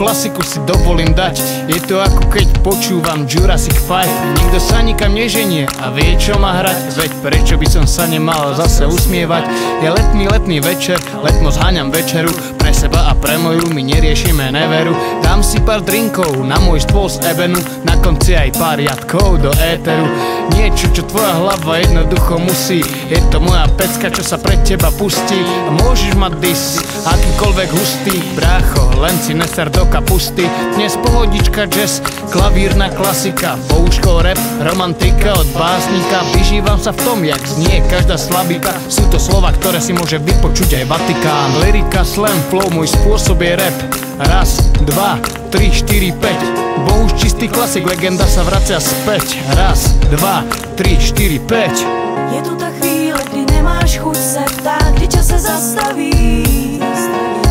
klasiku si dovolím dať. Je to ako keď počúvam Jurassic 5. Nikto sa nikam neženie a vie čo má hrať. Veď prečo by som sa nemal zase usmievať. Je letný večer, letmo zháňam večeru. Pre seba a pre moju my neriešime neveru. Dám si pár drinkov na môj stôl z ebenu. Na konci aj pár riadkov do éteru. Niečo, čo tvoja hlava jednoducho musí. Je to moja pecka, čo sa pred teba pustí. A môžeš mať dis, akýkoľvek hustý. Brácho, len si neser do kapusty. Dnes pohodička, jazz, klavírna klasika. Bohužko rap, romantika od básnika. Vyžívam sa v tom, jak znie každá slabika. Sú to slova, ktoré si môže vypočuť aj Vatikán. Lyrika, slam, flow, môj spôsob je rap. Raz, dva, 3, 4, 5. Bohuž čistý klasik, legenda sa vracia späť. Raz, dva, 3, 4, 5. Je tu ta chvíle, kdy nemáš chuť se ptát, kdy čas se zastaví.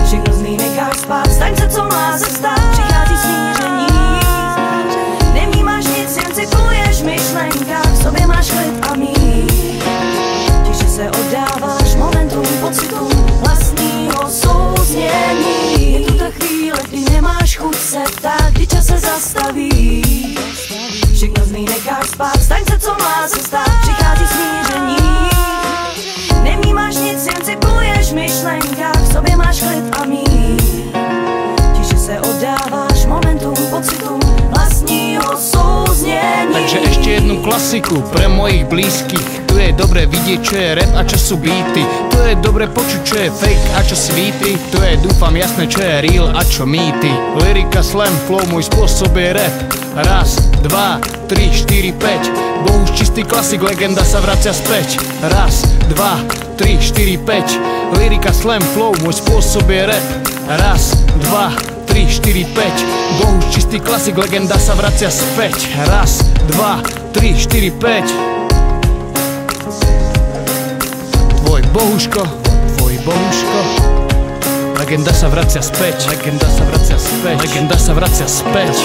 Všechno z ní necháš spát, staň se, co má se stát. Přichází smíření, nevnímáš nic, jen cykluješ v myšlenkách. V sobě máš klid a mír, tiše se oddáváš momentům, pocitům vlastního souznění. Je tu ta chvíle, kdy nemáš chuť se ptát, kdy čas se zastaví. Všechno z ní necháš spát, staň se, co má se stát. Přichází smíření, nevnímáš nic, jen cykluješ v myšlenkách. V sobě máš klid a mír, tiše se oddáváš momentům, pocitům vlastního souznění. Takže ešte jednu klasiku pre mojich blízkych. Tu je dobre vidieť, čo je rap a čo sú beaty. Tu je dobre počuť, čo je fake a čo svíty. Tu je dúfam jasné, čo je real a čo mýty. Lyrika, slam, flow, môj spôsob je rap. Raz, dva, 3, 4, 5. Bohuž čistý klasik, legenda sa vracia späť. Raz, dva, 3, 4, 5. Lyrika, slam, flow, môj spôsob je rap. Raz, dva, 3, 4, 5. Bohuž čistý klasik, legenda sa vracia späť. Raz, dva, 3, 4, 5. Tvoj Bohuško, legenda sa vracia späť. Legenda sa vracia späť. Legenda sa vracia späť.